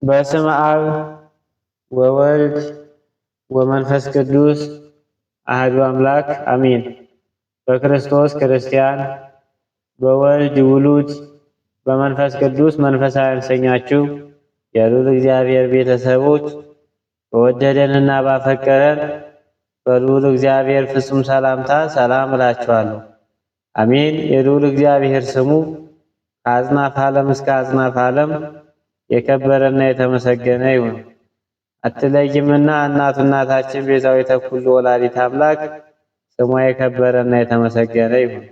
በስመ አብ ወወልድ ወመንፈስ ቅዱስ አህዱ አምላክ አሜን። በክርስቶስ ክርስቲያን፣ በወልድ ውሉድ፣ በመንፈስ ቅዱስ መንፈሳዊ ያሰኛችሁ የልዑል እግዚአብሔር ቤተሰቦች በወደደንና ባፈቀረን በልዑል እግዚአብሔር ፍጹም ሰላምታ ሰላም እላችኋለሁ። አሜን። የልዑል እግዚአብሔር ስሙ ከአጽናፈ ዓለም እስከ አጽናፈ ዓለም የከበረና የተመሰገነ ይሁን። አትለይምና እናቱ እናታችን ቤዛዊተ ኩሉ ወላዲተ አምላክ ስሟ የከበረና የተመሰገነ ይሁን።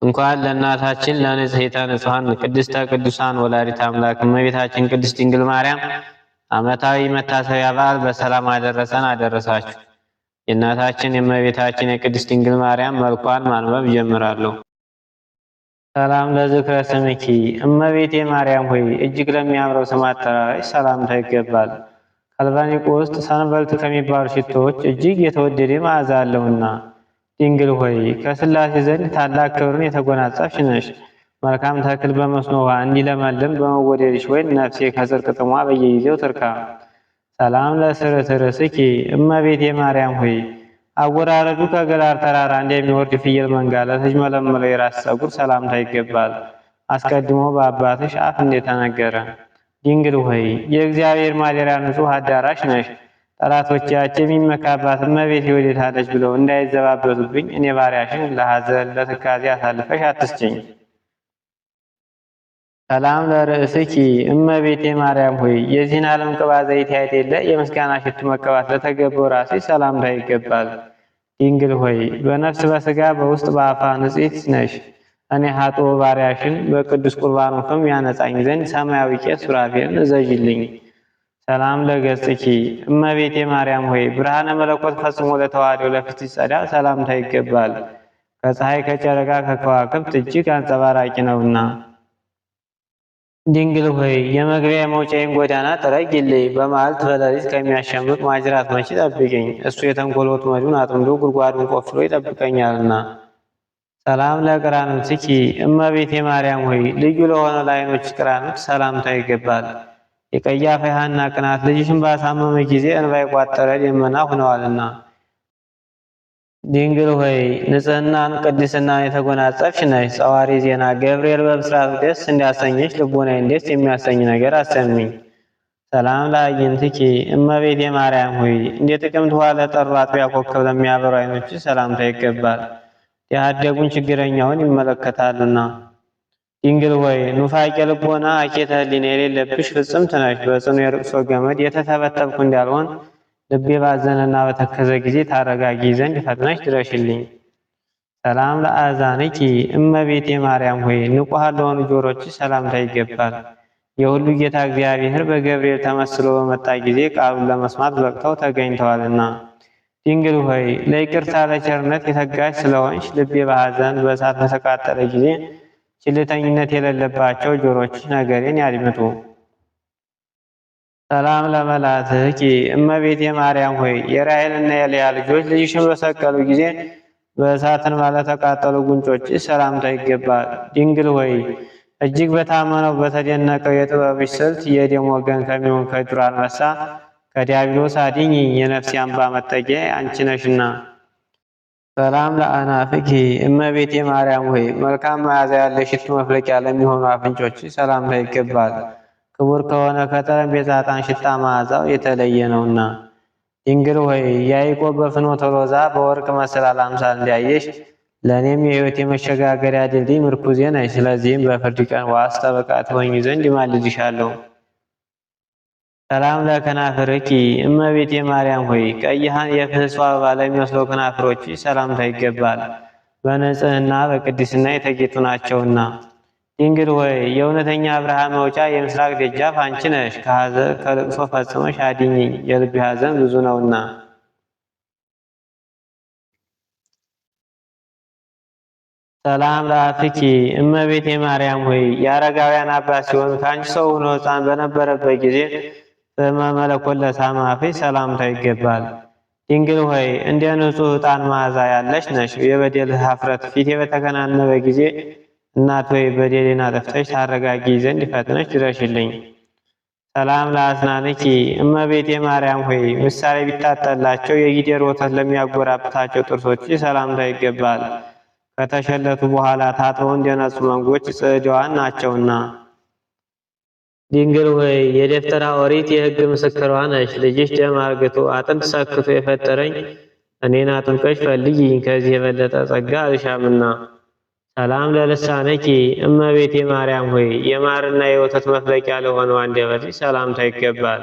እንኳን ለእናታችን ለንጽሕተ ንጹሐን ቅድስተ ቅዱሳን ወላዲተ አምላክ እመቤታችን ቅድስት ድንግል ማርያም ዓመታዊ መታሰቢያ በዓል በሰላም አደረሰን አደረሳችሁ። የእናታችን የእመቤታችን የቅድስት ድንግል ማርያም መልኳን ማንበብ ጀምራለሁ። ሰላም ለዝክረ ስምኪ እመቤቴ ማርያም ሆይ እጅግ ለሚያምረው ስም አጠራርሽ ሰላምታ ይገባል። ከአልባኒቆ ውስጥ ሰንበልት ከሚባሉ ሽቶዎች እጅግ የተወደደ መዓዛ አለውና። ድንግል ሆይ ከሥላሴ ዘንድ ታላቅ ክብርን የተጎናጸፍሽ ነሽ። መልካም ተክል በመስኖ ውሃ እንዲለመልም በመወደድሽ ወይን ነፍሴ ከጽድቅ ጥሟ በየጊዜው ትርካ። ሰላም ለስርትርስኪ እመቤቴ ማርያም ሆይ አወራረዱ ከገላር ተራራ እንደሚወርድ ፍየል መንጋ ለተጅመለመለው የራስ ፀጉር ሰላምታ ይገባል። አስቀድሞ በአባትሽ አፍ እንደተነገረ። ድንግል ሆይ የእግዚአብሔር ማደሪያ ንጹሕ አዳራሽ ነሽ። ጠላቶቻችን የሚመካባት እመቤቴ ወዴታለች ብለው እንዳይዘባበቱብኝ እኔ ባሪያሽን ለሐዘን ለትካዜ አሳልፈሽ አትስጭኝ። ሰላም ለርእስኪ እመቤቴ ማርያም ሆይ የዚህን ዓለም ቅባ ዘይት ያይደለ የምስጋና ሽቱ መቀባት ለተገባው ራስሽ ሰላምታ ይገባል። ድንግል ሆይ በነፍስ በስጋ በውስጥ በአፋ ንጽሕት ነሽ። እኔ ኃጥእ ባሪያሽን በቅዱስ ቁርባኑ ፍም ያነጻኝ ዘንድ ሰማያዊ ቄስ ሱራፌልን እዘዥልኝ። ሰላም ለገጽኪ እመቤቴ ማርያም ሆይ ብርሃነ መለኮት ፈጽሞ ለተዋህደው ለፊትሽ ጸዳል ሰላምታ ይገባል። ከፀሐይ ከጨረቃ ከከዋክብት እጅግ አንጸባራቂ ነውና። ድንግል ሆይ የመግቢያ የመውጫዬን ጎዳና ጥረጊልኝ። በመዓልት በሌሊት ከሚያሸምቅ ማጅራት መቺ ጠብቂኝ። እሱ የተንኮል ወጥመዱን አጥምዶ ጉድጓዱን ቆፍሮ ይጠብቀኛልና። ሰላም ለቅራንብትኪ እመቤቴ ማርያም ሆይ ልዩ ለሆነ ለዓይኖች ቅራንብት ሰላምታ ይገባል። የቀያፋ ሐና ቅናት ልጅሽን ባሳመመ ጊዜ እንባ የቋጠረ ደመና ሆነዋልና። ድንግል ሆይ ንጽህናን ቅድስናን የተጎናጸፍሽ ነሽ። ጸዋሪ ዜና ገብርኤል በብስራት ደስ እንዳሰኘሽ ልቦናዬን ደስ የሚያሰኝ ነገር አሰሚኝ። ሰላም ለአዕይንትኪ እመቤቴ ማርያም ሆይ እንደ ጥቅምት ውኃ ለጠሩ አጥቢያ ኮከብ ለሚያበሩ ዓይኖች ሰላምታ ይገባል። ያደጉን ችግረኛውን ይመለከታሉና። ድንግል ሆይ ኑፋቄ ልቦና አኬተ ሕሊና የሌለብሽ ፍጽምት ነሽ። በጽኑ የርቅሶ ገመድ የተተበተብኩ እንዳልሆን ልቤ ባዘነና በተከዘ ጊዜ ታረጋጊ ዘንድ ፈጥነሽ ድረሽልኝ። ሰላም ለአዛንኪ እመቤቴ ማርያም ሆይ ንቁሃን ለሆኑ ጆሮችሽ ሰላምታ ይገባል። የሁሉ ጌታ እግዚአብሔር በገብርኤል ተመስሎ በመጣ ጊዜ ቃሉን ለመስማት በቅተው ተገኝተዋልና። ድንግል ሆይ ለይቅርታ ለቸርነት የተጋሽ ስለሆንሽ ልቤ በሐዘን በእሳት በተቃጠለ ጊዜ ችልተኝነት የሌለባቸው ጆሮችሽ ነገሬን ያድምጡ። ሰላም ለመላትኪ እመቤቴ ማርያም ሆይ የራሔልና የልያ ልጆች ልጅሽን በሰቀሉ ጊዜ በእሳትን ባለተቃጠሉ ጉንጮችሽ ሰላምታ ይገባል። ድንግል ሆይ እጅግ በታመነው በተደነቀው የጥበብሽ ስልት የደም ወገን ከሚሆን ከዱር አንበሳ ከዲያብሎስ አድኝኝ። የነፍሴ አምባ መጠጊያ አንቺ ነሽና። ሰላም ለአናፍኪ እመቤቴ ማርያም ሆይ መልካም መዓዛ ያለ ሽቱ መፍለቂያ ለሚሆኑ አፍንጮችሽ ሰላምታ ይገባል። ክቡር ከሆነ ከጠረጴዛ ዕጣን ሽታ መዓዛው የተለየ ነውና። ድንግል ሆይ ያዕቆብ በፍኖተ ሎዛ በወርቅ መሰላል አምሳል እንዳየሽ ለእኔም የሕይወት የመሸጋገሪያ ድልድይ ምርኩዜ ነሽ። ስለዚህም በፍርድ ቀን ዋስ ጠበቃ ትሆኚ ዘንድ እማልድሻለሁ። ሰላም ለከናፍርኪ እመቤቴ ማርያም ሆይ ቀይሃን የፍስዋ አበባ ለሚመስለው ከናፍሮችሽ ሰላምታ ይገባል። በንጽህና በቅድስና የተጌጡ ናቸውና። ድንግል ሆይ የእውነተኛ አብርሃም መውጫ የምስራቅ ደጃፍ አንቺ ነሽ። ከሐዘን ከልቅሶ ፈጽመሽ አድኝኝ፣ የልቤ ሐዘን ብዙ ነውና። ሰላም ለአፍኪ እመቤቴ ማርያም ሆይ የአረጋውያን አባት ሲሆን ከአንቺ ሰው ሆኖ ሕፃን በነበረበት ጊዜ ስመ መለኮት ለሳመ አፍሽ ሰላምታ ይገባል። ድንግል ሆይ እንደ ንጹሕ ዕጣን መዓዛ ያለሽ ነሽ። የበደል ኀፍረት ፊቴ በተከናነበ ጊዜ እናት ሆይ በደሌን አጥፍተሽ ታረጋጊ ዘንድ ፈጥነሽ ድረሽልኝ። ሰላም ለአስናንኪ እመቤቴ ማርያም ሆይ ምሳሌ ቢታጠላቸው የጊደር ወተት ለሚያጎራብታቸው ጥርሶች ሰላምታ ይገባል። ከተሸለቱ በኋላ ታጥበው እንደነጹ መንጎች ጽዕድዋን ናቸውና። ድንግል ሆይ የደብተራ ኦሪት የሕግ ምስክሯ ነሽ። ልጅሽ ደም አርግቶ አጥንት ሰክቶ የፈጠረኝ እኔን አጥብቀሽ ፈልጊኝ፣ ከዚህ የበለጠ ጸጋ አልሻምና። ሰላም ለልሳነኪ እመቤቴ ማርያም ሆይ የማርና የወተት መፍለቂያ ለሆነው አንደበትሽ ሰላምታ ይገባል።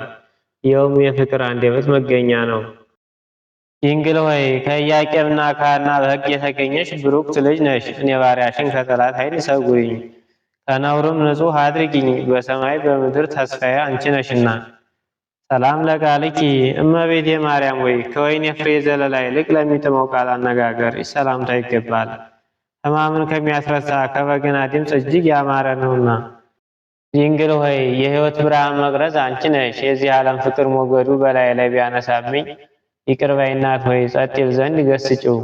ይኸውም የፍቅር አንደበት መገኛ ነው። ድንግል ሆይ ከኢያቄምና ከሐና በሕግ የተገኘሽ ብሩክት ልጅ ነሽ። እኔ ባሪያሽን ከጠላት ኃይል ሰጉሪኝ፣ ከነውርም ንጹሕ አድርጊኝ። በሰማይ በምድር ተስፋዬ አንቺ ነሽና። ሰላም ለቃልኪ እመቤቴ ማርያም ሆይ ከወይን የፍሬ ዘለላ ይልቅ ለሚጥመው ቃል አነጋገር ሰላምታ ይገባል። ሕማምን ከሚያስረሳ ከበገና ድምፅ እጅግ ያማረ ነውና። ድንግል ሆይ የሕይወት ብርሃን መቅረዝ አንቺ ነሽ። የዚህ ዓለም ፍቅር ሞገዱ በላይ ላይ ቢያነሳብኝ ይቅር በይ እናት ሆይ ጸጥ ይል ዘንድ ገስጭው።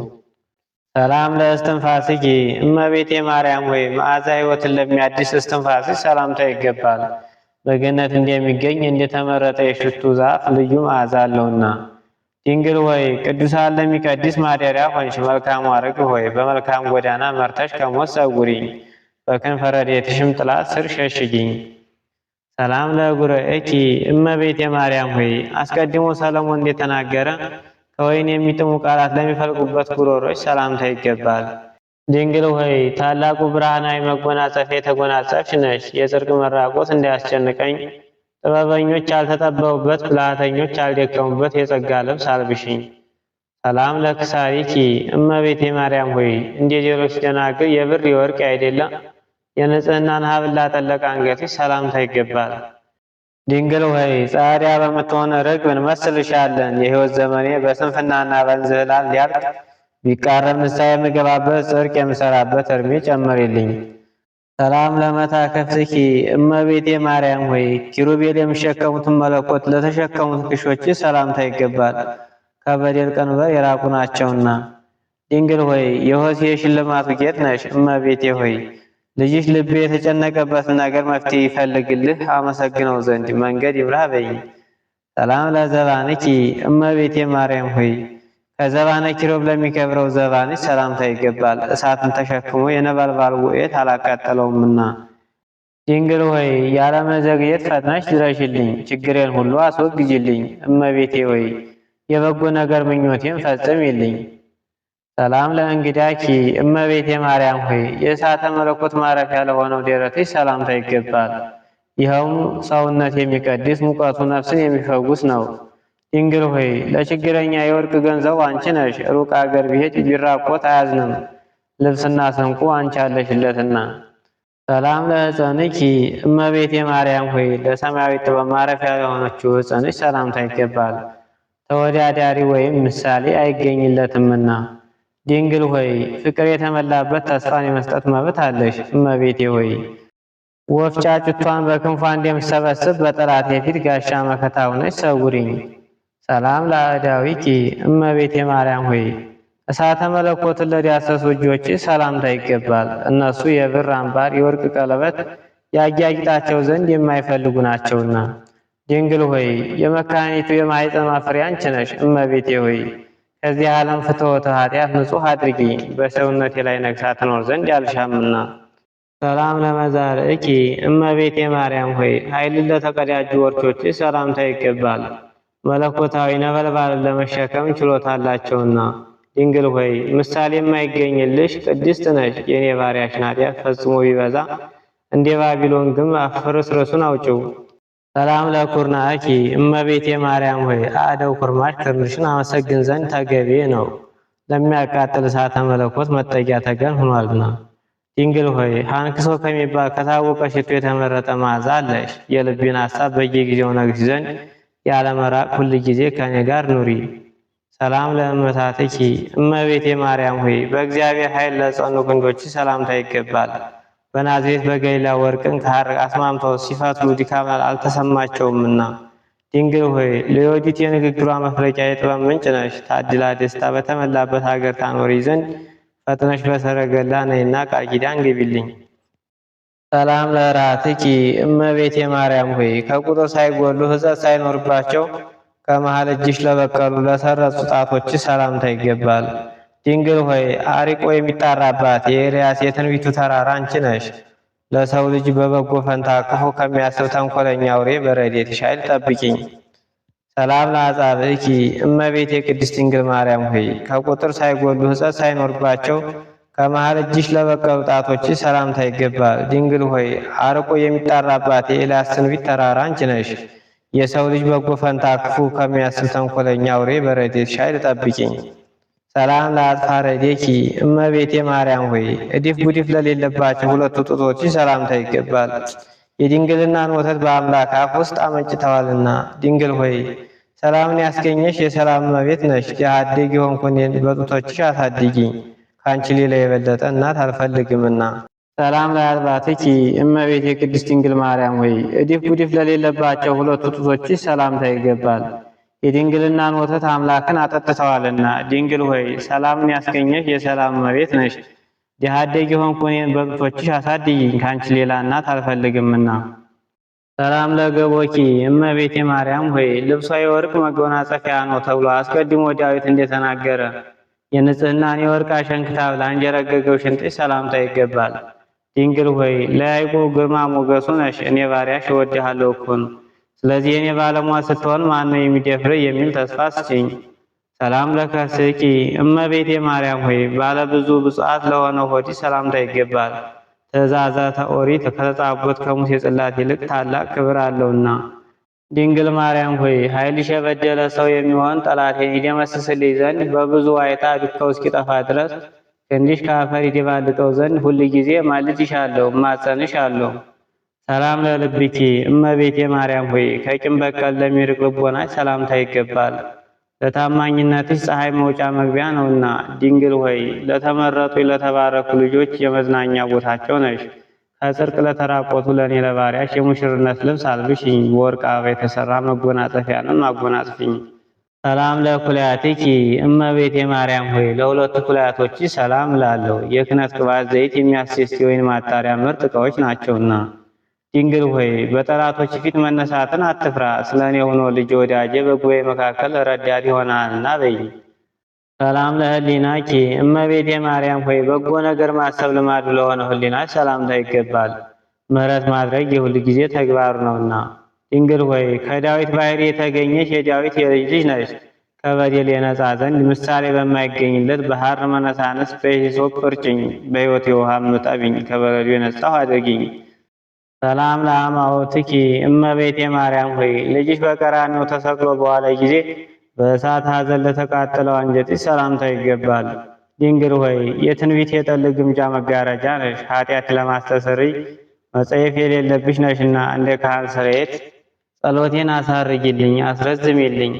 ሰላም ለእስትንፋስኪ እመቤቴ ማርያም ሆይ መዓዛ ሕይወትን ለሚያድስ እስትንፋስሽ ሰላምታ ይገባል። በገነት እንደሚገኝ እንደተመረጠ የሽቱ ዛፍ ልዩ መዓዛ አለውና። ድንግል ሆይ ቅዱሳን ለሚቀድስ ማደሪያ ሆንሽ። መልካም ርግብ ሆይ በመልካም ጎዳና መርተሽ ከሞት ሰውሪኝ፣ በክንፈ ረድኤትሽም ጥላ ስር ሸሽጊኝ። ሰላም ለጉረኤኪ እመቤቴ ማርያም ሆይ አስቀድሞ ሰለሞን እንደተናገረ ከወይን የሚጥሙ ቃላት ለሚፈልቁበት ጉሮሮች ሰላምታ ይገባል። ድንግል ሆይ ታላቁ ብርሃናዊ መጎናጸፊያ የተጎናጸፍሽ ነሽ። የጽድቅ መራቆት እንዳያስጨንቀኝ ጥበበኞች ያልተጠበቡበት ብልሃተኞች ያልደከሙበት የጸጋ ልብስ አልብሽኝ። ሰላም ለክሳሪኪ እመቤቴ ማርያም ሆይ እንደ ሌሎች ደናግል የብር የወርቅ አይደለም የንጽህናን ሀብል ላጠለቀ አንገትሽ ሰላምታ ይገባል። ድንግል ሆይ ጻድያ በምትሆን ርግብ እንመስልሻለን። የሕይወት ዘመኔ በስንፍናና በእንዝህላል ሊያልቅ ቢቃረብ ንስሐ የምገባበት ጽድቅ የምሰራበት እድሜ ጨምሪልኝ። ሰላም ለመታከፍትኪ እመቤቴ ማርያም ሆይ ኪሩቤል የሚሸከሙትን መለኮት ለተሸከሙት ክሾች ሰላምታ ይገባል፣ ከበደል ቀንበር የራቁ ናቸውና። ድንግል ሆይ የሆሴ የሽልማቱ ጌጥ ነሽ። እመቤቴ ሆይ ልጅሽ ልቤ የተጨነቀበትን ነገር መፍትሄ ይፈልግልህ አመሰግነው ዘንድ መንገድ ይምራህ በይኝ። ሰላም ለዘባንኪ እመቤቴ ማርያም ሆይ ከዘባነ ኪሩብ ለሚከብረው ዘባንሽ ሰላምታ ይገባል፣ እሳትን ተሸክሞ የነበልባል ውኤት አላቃጠለውምና። ድንግል ሆይ ያለመዘግየት ፈጥነሽ ድረሽልኝ፣ ችግሬን ሁሉ አስወግጅልኝ። እመቤቴ ሆይ የበጎ ነገር ምኞቴን ፈጽሚልኝ። ሰላም ለእንግዳኪ እመቤቴ ማርያም ሆይ የእሳተ መለኮት ማረፊያ ለሆነው ደረትሽ ሰላምታ ይገባል። ይኸውም ሰውነት የሚቀድስ ሙቀቱ ነፍስን የሚፈውስ ነው። ድንግል ሆይ ለችግረኛ የወርቅ ገንዘቡ አንቺ ነሽ። ሩቅ አገር ቢሄድ ቢራቆት አያዝንም፣ ልብስና ስንቁ አንቺ አለሽለትና። ሰላም ለሕፀንኪ እመቤቴ ማርያም ሆይ ለሰማያዊ ጥበብ ማረፊያ ለሆነችው ሕፀንሽ ሰላምታ ይገባል፣ ተወዳዳሪ ወይም ምሳሌ አይገኝለትምና። ድንግል ሆይ ፍቅር የተመላበት ተስፋን የመስጠት መብት አለሽ። እመቤቴ ሆይ ወፍ ጫጩቷን በክንፏ እንደምትሰበስብ በጠላቴ ፊት ጋሻ መከታ ሆነሽ ሰውሪኝ። ሰላም ለአእዳዊኪ እመቤቴ ማርያም ሆይ እሳተ መለኮትን ለዳሰሱ እጆች ሰላምታ ይገባል። እነሱ የብር አምባር የወርቅ ቀለበት ያጊያጊጣቸው ዘንድ የማይፈልጉ ናቸውና። ድንግል ሆይ የመካኒቱ የማኅፀኗ ፍሬ አንቺ ነሽ። እመቤቴ ሆይ ከዚህ ዓለም ፍትወተ ኃጢአት ንጹሕ አድርጊ፣ በሰውነቴ ላይ ነግሳ ትኖር ዘንድ ያልሻምና። ሰላም ለመዛርእኪ እመቤቴ ማርያም ሆይ ኃይልን ለተቀዳጁ ወርቾች ሰላምታ ይገባል፣ መለኮታዊ ነበልባልን ለመሸከም ችሎታ አላቸውና። ድንግል ሆይ ምሳሌ የማይገኝልሽ ቅድስት ነሽ። የእኔ ባሪያሽን ኃጢአት ፈጽሞ ቢበዛ እንደ ባቢሎን ግንብ ፍርስርሱን አውጭው። ሰላም ለኩርናኪ እመቤቴ ማርያም ሆይ አደው ኩርማሽ ክርንሽን አመሰግን ዘንድ ተገቢ ነው፣ ለሚያቃጥል እሳተ መለኮት መጠጊያ ተገን ሆኗልና። ድንግል ሆይ ሃንክሶ ከሚባል ከታወቀ ሽቱ የተመረጠ መዓዛ አለሽ። የልቤን ሐሳብ በየጊዜው ነግሽ ዘንድ ያለመራቅ ሁል ጊዜ ከኔ ጋር ኑሪ። ሰላም ለእመታትኪ እመቤቴ ማርያም ሆይ በእግዚአብሔር ኃይል ለጸኑ ክንዶች ሰላምታ ይገባል። በናዝሬት በገሊላ ወርቅን ከሐር አስማምተው ሲፈትሉ ድካም አልተሰማቸውምና። ድንግል ሆይ ለዮዲት የንግግሯ መፍለቂያ የጥበብ ምንጭ ነሽ። ታድላ ደስታ በተመላበት ሀገር ታኖሪ ዘንድ ፈጥነሽ በሰረገላ ነይና ቃል ኪዳን ግቢልኝ። ሰላም ለራትኪ እመቤቴ ማርያም ሆይ ከቁጥር ሳይጎሉ ሕፀት ሳይኖርባቸው ከመሃል እጅሽ ለበቀሉ ለሰረጹ ጣቶች ሰላምታ ይገባል። ድንግል ሆይ አሪቆ የሚጣራባት የኤልያስ የትንቢቱ ተራራ አንቺ ነሽ። ለሰው ልጅ በበጎ ፈንታ ክፉ ከሚያስብ ተንኮለኛ አውሬ በረድኤትሽ ኃይል ጠብቂኝ። ሰላም ለአጻብዕኪ እመቤቴ ቅድስት ድንግል ማርያም ሆይ ከቁጥር ሳይጎሉ ሕፀት ሳይኖርባቸው ከመሃል እጅሽ ለበቀሉ ጣቶች ሰላምታ ይገባል። ድንግል ሆይ አርቆ የሚጣራባት የኤልያስ ትንቢት ተራራ አንቺ ነሽ። የሰው ልጅ በጎ ፈንታ ክፉ ከሚያስብ ተንኮለኛ አውሬ በረድኤትሽ ኃይል ጠብቂኝ። ሰላም ለአጽፋረዴኪ እመቤቴ ማርያም ሆይ እድፍ ጉዲፍ ለሌለባቸው ሁለቱ ጡቶችሽ ሰላምታ ይገባል። የድንግልናን ወተት በአምላክ አፍ ውስጥ አመንጭተዋልና። ድንግል ሆይ ሰላምን ያስገኘሽ የሰላም እመቤት ነሽ። ድሀ አደግ የሆንኩ እኔን በጡቶችሽ አሳድጊኝ፣ ከአንቺ ሌላ የበለጠ እናት አልፈልግምና። ሰላም ለአልባትኪ እመቤቴ ቅድስት ድንግል ማርያም ሆይ እድፍ ጉዲፍ ለሌለባቸው ሁለቱ ጡቶችሽ ሰላምታ ይገባል። የድንግልናን ወተት አምላክን አጠጥተዋልና። ድንግል ሆይ ሰላምን ያስገኘሽ የሰላም እመቤት ነሽ። ድሀ አደግ የሆንኩ እኔን በጡቶችሽ አሳድጊኝ፣ ከአንቺ ሌላ እናት አልፈልግምና። ሰላም ለገቦኪ እመቤቴ ማርያም ሆይ ልብሷ የወርቅ መጎናጸፊያ ነው ተብሎ አስቀድሞ ዳዊት እንደተናገረ የንጽህናን የወርቅ አሸንክታብ ለአንቺ የረገገው ሽንጥሽ ሰላምታ ይገባል። ድንግል ሆይ ለያዕቆብ ግርማ ሞገሱ ነሽ። እኔ ባሪያሽ እወድሃለሁ እኮን። ስለዚህ እኔ ባለሟል ስትሆን ማን ነው የሚደፍር የሚል ተስፋ ስጭኝ። ሰላም ለከርስኪ እመቤቴ ማርያም ሆይ ባለ ብዙ ብፅዓት ለሆነ ሆድሽ ሰላምታ ይገባል። ትእዛዛተ ኦሪት ከተጻፉት ከሙሴ ጽላት ይልቅ ታላቅ ክብር አለውና። ድንግል ማርያም ሆይ ኃይልሽ የበደለ ሰው የሚሆን ጠላቴን ይደመስስልኝ ዘንድ በብዙ ዋይታ ዱካው እስኪጠፋ ድረስ ክንድሽ ከአፈር ይደባልቀው ዘንድ ሁል ጊዜ ማልድሻለሁ እማጸንሻለሁ። ሰላም ለልብኪ እመቤቴ ማርያም ሆይ ከቂም በቀል ለሚርቅ ልቦናሽ ሰላምታ ይገባል። ለታማኝነትሽ ፀሐይ መውጫ መግቢያ ነውና። ድንግል ሆይ ለተመረጡ ለተባረኩ ልጆች የመዝናኛ ቦታቸው ነሽ። ከጽድቅ ለተራቆቱ ለእኔ ለባሪያሽ የሙሽርነት ልብስ አልብሽኝ፣ በወርቅ አበባ የተሰራ መጎናጸፊያንም አጎናጽፍኝ። ሰላም ለኩላያትኪ እመቤቴ ማርያም ሆይ ለሁለቱ ኩላያቶች ሰላም እላለሁ። የክህነት ቅባት ዘይት የሚያስስ የወይን ማጣሪያ ምርጥ ዕቃዎች ናቸውና። ድንግል ሆይ በጠላቶች ፊት መነሳትን አትፍራ፣ ስለ እኔ ሆኖ ልጅ ወዳጄ በጉባኤ መካከል ረዳት ይሆናልና በይ። ሰላም ለህሊናኪ እመቤቴ ማርያም ሆይ በጎ ነገር ማሰብ ልማዱ ለሆነ ህሊናች ሰላምታ ይገባል። ምሕረት ማድረግ የሁል ጊዜ ተግባሩ ነውና። ድንግል ሆይ ከዳዊት ባሕርይ የተገኘሽ የዳዊት የልጅ ልጅ ነሽ። ከበደል የነጻ ዘንድ ምሳሌ በማይገኝለት በሐር መነሳንስ በሂሶጵ እርጭኝ፣ በሕይወት የውሃም እጠቢኝ፣ ከበረዶ የነጻሁ አድርጊኝ። ሰላም ለአማውትኪ እመቤቴ ማርያም ሆይ ልጅሽ በቀራንዮ ተሰቅሎ በዋለ ጊዜ በእሳት ሐዘን ለተቃጠለው አንጀትሽ ሰላምታ ይገባል። ድንግል ሆይ የትንቢት የጠል ግምጃ መጋረጃ ነሽ። ኃጢአት ለማስተሰርይ መጸየፍ የሌለብሽ ነሽና እንደ ካህን ስርየት ጸሎቴን አሳርጊልኝ አስረዝሚልኝ።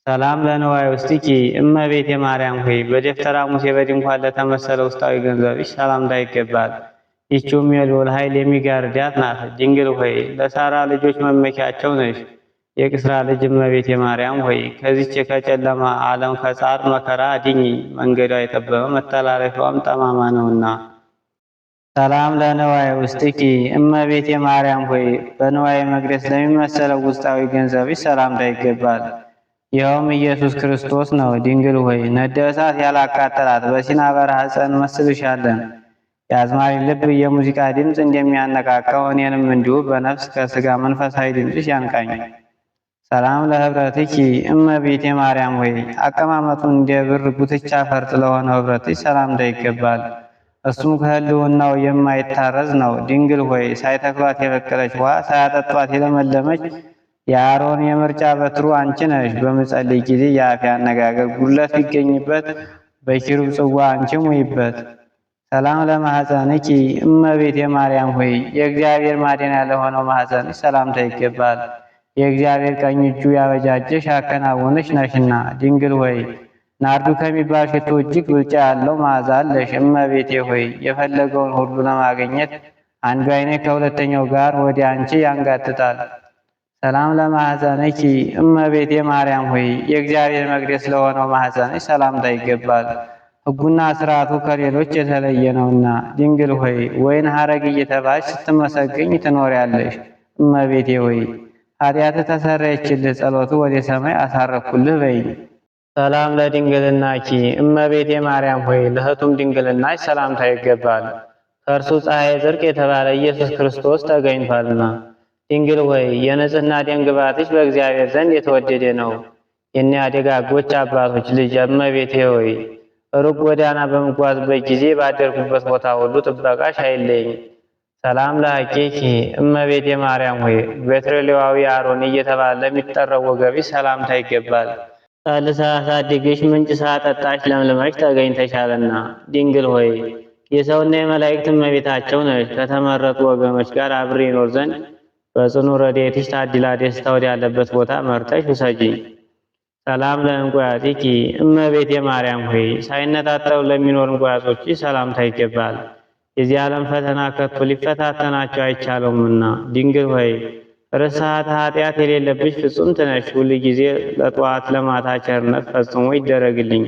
ሰላም ለነዋይ ውስጥኪ እመቤቴ ማርያም ሆይ በደብተራ ሙሴ በድንኳን ለተመሰለ ውስጣዊ ገንዘብሽ ሰላምታ ይገባል። ይህችውም የልዑል ኃይል የሚጋርዳት ናት። ድንግል ሆይ ለሳራ ልጆች መመኪያቸው ነሽ። የቅስራ ልጅ እመቤቴ ማርያም ሆይ ከዚች ከጨለማ ዓለም ከጻር መከራ አድኚ፣ መንገዷ የጠበበ መተላለፊያዋም ጠማማ ነውና። ሰላም ለነዋይ ውስጥኪ እመቤቴ ማርያም ሆይ በንዋየ መቅደስ ለሚመሰለው ውስጣዊ ገንዘብሽ ሰላምታ ይገባል። ይኸውም ኢየሱስ ክርስቶስ ነው። ድንግል ሆይ ነደ እሳት ያላቃጠላት በሲና በረሃ ዕፀን እንመስልሻለን። የአዝማሪ ልብ የሙዚቃ ድምፅ እንደሚያነቃቀው እኔንም እንዲሁ በነፍስ ከሥጋ መንፈሳዊ ድምፅሽ ያንቃኝ። ሰላም ለህብረትኪ እመቤቴ ማርያም ሆይ አቀማመጡ እንደ ብር ጉትቻ ፈርጥ ለሆነ ህብረትሽ ሰላምታ ይገባል። እሱም ከህልውናው የማይታረዝ ነው። ድንግል ሆይ ሳይተክሏት የበቀለች ውሃ ሳያጠጧት የለመለመች የአሮን የምርጫ በትሩ አንቺ ነሽ። በምጸልይ ጊዜ የአፌ አነጋገር ጉድለት ቢገኝበት በኪሩብ ጽዋ አንቺ ሙይበት። ሰላም ለማኅፀንኪ እመቤቴ ማርያም ሆይ የእግዚአብሔር ማደሪያ ለሆነው ማኅፀንሽ ሰላምታ ይገባል። የእግዚአብሔር ቀኝ እጁ ያበጃጀሽ ያከናወንሽ ነሽና። ድንግል ሆይ ናርዱ ከሚባል ሽቶ እጅግ ብልጫ ያለው መዓዛ አለሽ። እመቤቴ ሆይ የፈለገውን ሁሉ ለማግኘት አንዱ ዓይኔ ከሁለተኛው ጋር ወደ አንቺ ያንጋጥጣል። ሰላም ለማኅፀንኪ እመቤቴ ማርያም ሆይ የእግዚአብሔር መቅደስ ለሆነው ማኅፀንሽ ሰላምታ ይገባል። ሕጉና ስርዓቱ ከሌሎች የተለየ ነውና። ድንግል ሆይ ወይን ሐረግ እየተባልሽ ስትመሰግኝ ትኖሪያለሽ። እመቤቴ ሆይ ኃጢአት ተሰረየችልህ፣ ጸሎቱ ወደ ሰማይ አሳረፍኩልህ በይኝ። ሰላም ለድንግልናኪ እመቤቴ ማርያም ሆይ ለሕቱም ድንግልናሽ ሰላምታ ይገባል። ከእርሱ ፀሐይ ጽድቅ የተባለ ኢየሱስ ክርስቶስ ተገኝቷልና። ድንግል ሆይ የንጽሕና ደምግባትሽ በእግዚአብሔር ዘንድ የተወደደ ነው። የእኒያ ደጋጎች አባቶች ልጅ እመቤቴ ሆይ ሩቅ ጎዳና በምጓዝበት ጊዜ ባደርኩበት ቦታ ሁሉ ጥበቃሽ አይለኝ። ሰላም ለሐቄኪ እመቤቴ ማርያም ሆይ በትረ ሌዋዊ አሮን እየተባለ ለሚጠራው ወገብሽ ሰላምታ ይገባል። ጸንሳ ሳድግሽ ምንጭ ሳጠጣሽ ለምልመሽ ተገኝተሻልና። ድንግል ሆይ የሰውና የመላእክት እመቤታቸው ነሽ። ከተመረጡ ወገኖች ጋር አብሬ ይኖር ዘንድ በጽኑ ረድኤትሽ ታድላ ደስታ ወዳለበት ቦታ መርጠሽ ውሰጂኝ። ሰላም ለእንቁያቲኪ እመቤቴ ማርያም ሆይ ሳይነጣጠሉ ለሚኖር እንቁያቶች ሰላምታ ይገባል። የዚህ ዓለም ፈተና ከቶ ሊፈታተናቸው አይቻለውምና። ድንግል ሆይ ርሥዓተ ኃጢአት የሌለብሽ ፍጹምት ነሽ። ሁል ጊዜ ለጠዋት ለማታ ቸርነት ፈጽሞ ይደረግልኝ።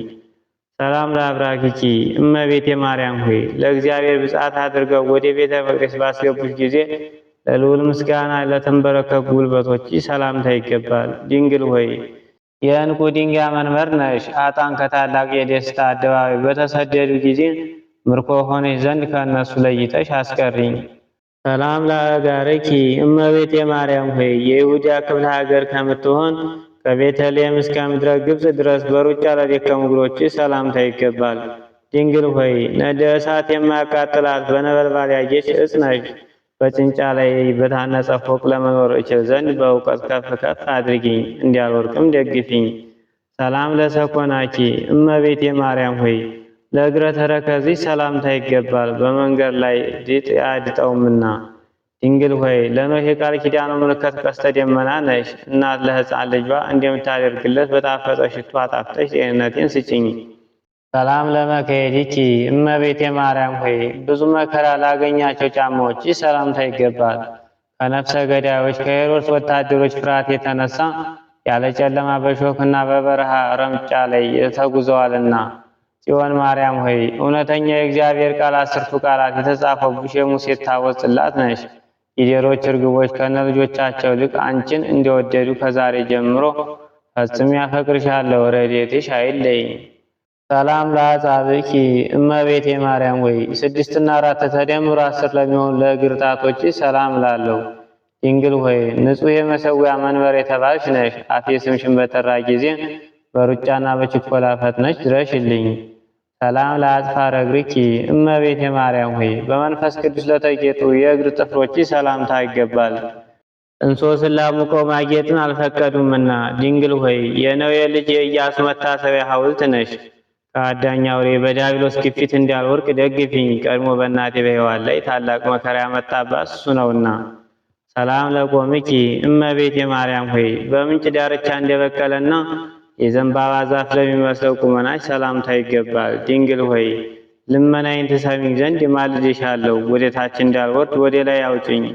ሰላም ለአብራኪኪ እመቤቴ ማርያም ሆይ ለእግዚአብሔር ብፅዓት አድርገው ወደ ቤተ መቅደስ ባስገቡሽ ጊዜ ለልዑል ምስጋና ለተንበረከኩ ጉልበቶች ሰላምታ ይገባል። ድንግል ሆይ የዕንቁ ድንጋይ መንበር ነሽ። ኃጥአን ከታላቅ የደስታ አደባባይ በተሰደዱ ጊዜ ምርኮ ሆነሽ ዘንድ ከእነሱ ለይተሽ አስቀሪኝ። ሰላም ለአጋርኪ እመቤቴ ማርያም ሆይ የይሁዳ ክፍለ ሀገር ከምትሆን ከቤተልሔም እስከ ምድረ ግብፅ ድረስ በሩጫ ለደከሙ እግሮች ሰላምታ ይገባል። ድንግል ሆይ ነደ እሳት የማያቃጥላት በነበልባል ያጌች ዕፅ ነሽ። በጭንጫ ላይ በታነጸ ፎቅ ለመኖር እችል ዘንድ በእውቀት ከፍ ከፍ አድርጊኝ፣ እንዲያልወድቅም ደግፊኝ። ሰላም ለሰኮናኪ እመቤቴ ማርያም ሆይ ለእግረ ተረከዝሽ ሰላምታ ይገባል፣ በመንገድ ላይ ዲጥ አያድጠውምና። ድንግል ሆይ ለኖህ የቃል ኪዳኑ ምልክት ቀስተ ደመና ነሽ። እናት ለሕፃን ልጇ እንደምታደርግለት በጣፈጠ ሽቱ አጣፍጠሽ ጤንነቴን ስጭኝ። ሰላም ለመከየዲኪ እመቤቴ ማርያም ሆይ ብዙ መከራ ላገኛቸው ጫማዎች ሰላምታ ይገባል። ከነፍሰ ገዳዮች ከሄሮድስ ወታደሮች ፍርሃት የተነሳ ያለ ጨለማ በሾክና በበረሃ ረምጫ ላይ ተጉዘዋልና። ጽዮን ማርያም ሆይ እውነተኛ የእግዚአብሔር ቃል 10ቱ ቃላት የተጻፈቡሽ የሙሴ ታቦት ጽላት ነሽ። የዴሮች እርግቦች ከነ ልጆቻቸው ይልቅ አንቺን እንደወደዱ ከዛሬ ጀምሮ ፈጽሜ ያፈቅርሻለሁ፣ ረድኤትሽ አይለይኝ። ሰላም ለአጻብዕኪ እመቤቴ ማርያም ሆይ 6 እና 4 ተደምሮ 10 ለሚሆኑ ለእግር ጣቶች ሰላም ላለሁ። ድንግል ሆይ ንጹሕ የመሠዊያ መንበር የተባልሽ ነሽ። አፌ ስምሽን በጠራ ጊዜ በሩጫና በችኮላ ፈጥነሽ ድረሽልኝ። ሰላም ለአጽፋረ እግርኪ እመቤቴ ማርያም ሆይ በመንፈስ ቅዱስ ለተጌጡ የእግር ጥፍሮች ሰላምታ ይገባል። እንሶስላ ሙቀው ማጌጥን አልፈቀዱምና። ድንግል ሆይ የነዌ ልጅ የኢያሱ መታሰቢያ ሐውልት ነሽ። ከአዳኝ አውሬ በዲያብሎስ ግፊት እንዳልወድቅ ደግፊኝ። ቀድሞ በእናቴ በሔዋን ላይ ታላቅ መከራ ያመጣባት እሱ ነውና። ሰላም ለቆምኪ እመቤቴ ማርያም ሆይ በምንጭ ዳርቻ እንደበቀለና የዘንባባ ዛፍ ለሚመስለው ቁመናሽ ሰላምታ ይገባል። ድንግል ሆይ ልመናዬን ትሰሚኝ ዘንድ ማልድሻለሁ። ወደ ታች እንዳልወርድ ወደ ላይ አውጭኝ፣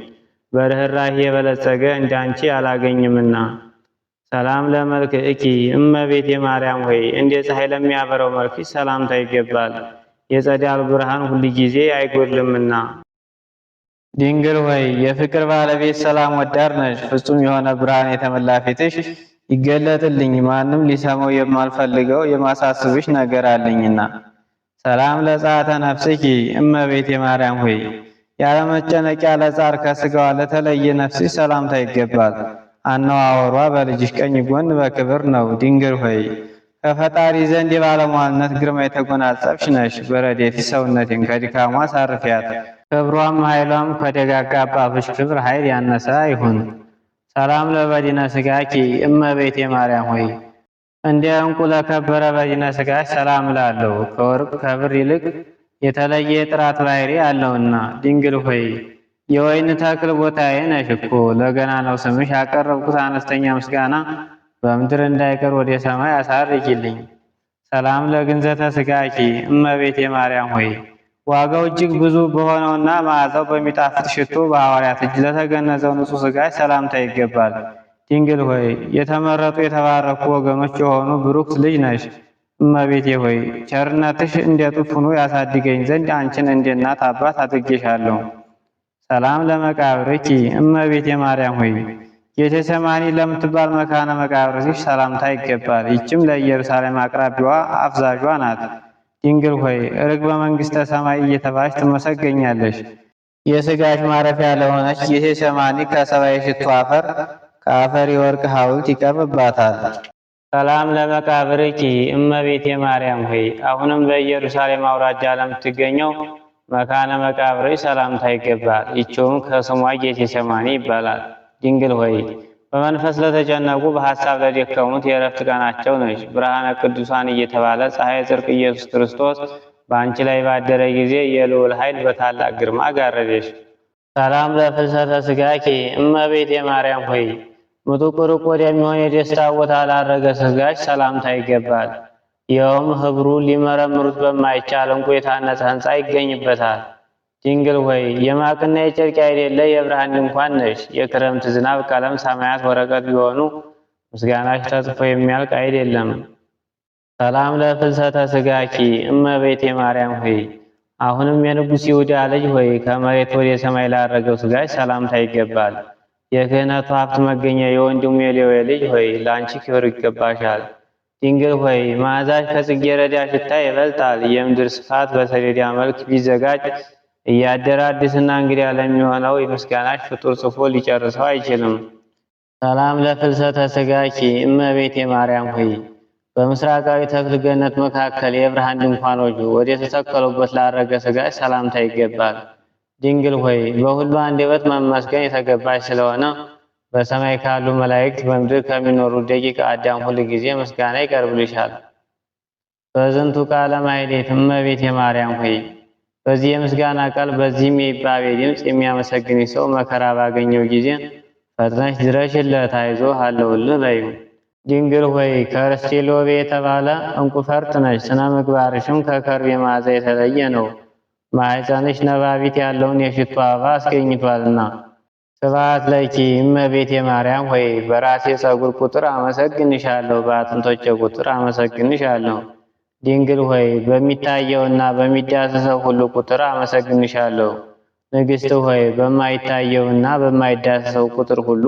በርኅራኄ የበለጸገ እንዳንቺ አላገኝምና። ሰላም ለመልክዕኪ እመቤቴ ማርያም ሆይ እንደ ፀሐይ ለሚያበረው መልክሽ ሰላምታ ይገባል። የጸዳሉ ብርሃን ሁል ጊዜ አይጎድልምና። ድንግል ሆይ የፍቅር ባለቤት ሰላም ወዳድ ነሽ። ፍጹም የሆነ ብርሃን የተመላ ፊትሽ ይገለጥልኝ፣ ማንም ሊሰማው የማልፈልገው የማሳስብሽ ነገር አለኝና። ሰላም ለጸአተ ነፍስኪ እመቤቴ ማርያም ሆይ ያለመጨነቂያ ለጻር ከስጋዋ ለተለየ ነፍስሽ ሰላምታ ይገባል። አነዋወሯ በልጅሽ ቀኝ ጎን በክብር ነው። ድንግል ሆይ ከፈጣሪ ዘንድ የባለሟልነት ግርማ የተጎናጸፍሽ ነሽ። በረድኤትሽ ሰውነቴን ከድካሟ አሳርፊያት፣ ክብሯም ኃይሏም ከደጋጋ አባቶች ክብር ኃይል ያነሰ አይሁን። ሰላም ለበዲነ ስጋኪ እመቤቴ ማርያም ሆይ እንደ ዕንቁ ለከበረ በዲነ ስጋሽ ሰላም ላለው ከወርቅ ከብር ይልቅ የተለየ የጥራት ባህሪ አለውና። ድንግል ሆይ የወይን ተክል ቦታዬ ነሽ እኮ። ለገና ነው ስምሽ ያቀረብኩት አነስተኛ ምስጋና በምድር እንዳይቀር ወደ ሰማይ አሳርጊልኝ። ሰላም ለግንዘተ ስጋኪ እመቤቴ ማርያም ሆይ ዋጋው እጅግ ብዙ በሆነውና መዓዛው በሚጣፍጥ ሽቶ በሐዋርያት እጅ ለተገነዘው ንጹሕ ስጋሽ ሰላምታ ይገባል። ድንግል ሆይ የተመረጡ የተባረኩ ወገኖች የሆኑ ብሩክት ልጅ ነሽ። እመቤቴ ሆይ ቸርነትሽ እንደ ጡት ሆኖ ያሳድገኝ ዘንድ አንቺን እንደ እናት አባት አድርጌሻለሁ። ሰላም ለመቃብርኪ እመቤቴ ማርያም ሆይ ጌቴሰማኒ ለምትባል መካነ መቃብርሽ ሰላምታ ይገባል። ይችም ለኢየሩሳሌም አቅራቢዋ አፍዛዧ ናት። ድንግል ሆይ ርግበ መንግሥተ ሰማይ እየተባልሽ ትመሰገኛለሽ። የሥጋሽ ማረፊያ ለሆነች ጌቴሰማኒ ከሰባ የሽቱ አፈር ከአፈር የወርቅ ሐውልት ይቀርብባታል። ሰላም ለመቃብርኪ እመቤቴ ማርያም ሆይ አሁንም በኢየሩሳሌም አውራጃ ለምትገኘው መካነ መቃብርሽ ሰላምታ ይገባል። ይችውም ከስሟ ጌቴሰማኒ ይባላል። ድንግል ሆይ በመንፈስ ለተጨነቁ በሐሳብ ለደከሙት የእረፍት ቀናቸው ነች። ብርሃነ ቅዱሳን እየተባለ ፀሐይ ጽድቅ ኢየሱስ ክርስቶስ በአንቺ ላይ ባደረ ጊዜ የልዑል ኃይል በታላቅ ግርማ ጋረደሽ። ሰላም ለፍልሰተ ሥጋኪ እመቤቴ ማርያም ሆይ ምጡቅ ሩቅ ወደሚሆን የደስታ ቦታ ላረገ ሥጋሽ ሰላምታ ይገባል። ይኸውም ኅብሩ ሊመረምሩት በማይቻል ዕንቁ የታነጸ ሕንፃ ይገኝበታል። ድንግል ሆይ የማቅና የጨርቅ አይደለ የብርሃን ድንኳን ነሽ። የክረምት ዝናብ ቀለም ሰማያት ወረቀት ቢሆኑ ምስጋናሽ ተጽፎ የሚያልቅ አይደለም። ሰላም ለፍልሰተ ሥጋኪ እመቤቴ ማርያም ሆይ አሁንም የንጉሥ ይሁዳ ልጅ ሆይ ከመሬት ወደ ሰማይ ላረገው ሥጋሽ ሰላምታ ይገባል። የክህነቱ ሀብት መገኛ የወንድሙ የሌዊ ልጅ ሆይ ለአንቺ ክብር ይገባሻል። ድንግል ሆይ መዓዛሽ ከጽጌረዳ ሽታ ይበልጣል። የምድር ስፋት በሰሌዳ መልክ ቢዘጋጅ እያደረ አዲስና እንግዳ ለሚሆነው የምስጋናሽ ፍጡር ጽፎ ሊጨርሰው አይችልም። ሰላም ለፍልሰተ ሥጋኪ እመቤቴ ማርያም ሆይ በምስራቃዊ ተክል ገነት መካከል የብርሃን ድንኳኖች ወደ ተተከሉበት ላረገ ሥጋሽ ሰላምታ ይገባል። ድንግል ሆይ በሁሉ አንደበት መመስገን የተገባሽ ስለሆነ በሰማይ ካሉ መላእክት በምድር ከሚኖሩ ደቂቀ አዳም ሁል ጊዜ ምስጋና ይቀርብልሻል። በዝንቱ ቃለ ማኅሌት እመቤቴ ማርያም ሆይ በዚህ የምስጋና ቃል በዚህም የይባቤ ድምፅ የሚያመሰግን ሰው መከራ ባገኘው ጊዜ ፈጥነሽ ድረሽለት፣ አይዞህ አለሁልህ በይው። ድንግል ሆይ ከርስቴ ሎቤ የተባለ ዕንቁ ፈርጥ ነሽ። ስነ ምግባርሽም ከከርቤ መዓዛ የተለየ ነው። ማኅፀንሽ ነባቢት ያለውን የሽቱ አበባ አስገኝቷልና። ስብሐት ለኪ እመቤቴ ማርያም ሆይ በራሴ ፀጉር ቁጥር አመሰግንሻለሁ፣ በአጥንቶቼ ቁጥር አመሰግንሻለሁ። ድንግል ሆይ በሚታየውና በሚዳሰሰው ሁሉ ቁጥር አመሰግንሻለሁ። ንግሥት ሆይ በማይታየውና በማይዳሰሰው ቁጥር ሁሉ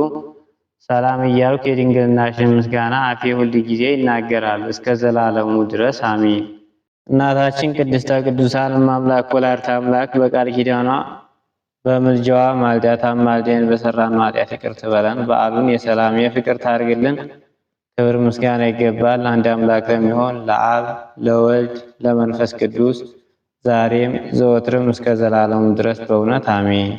ሰላም እያልኩ የድንግልናሽን ምስጋና አፌ ሁል ጊዜ ይናገራል እስከ ዘላለሙ ድረስ አሜን። እናታችን ቅድስተ ቅዱሳን እማምላክ ወላዲተ አምላክ በቃል ኪዳኗ በምልጃዋ ማልዳ ታማልደን፣ በሰራነው ኃጢአት ይቅር ትበለን። በዓሉን የሰላም የፍቅር ታርግልን። ክብር ምስጋና ይገባል አንድ አምላክ ለሚሆን ለአብ ለወልድ ለመንፈስ ቅዱስ ዛሬም ዘወትርም እስከ ዘላለሙ ድረስ በእውነት አሜን።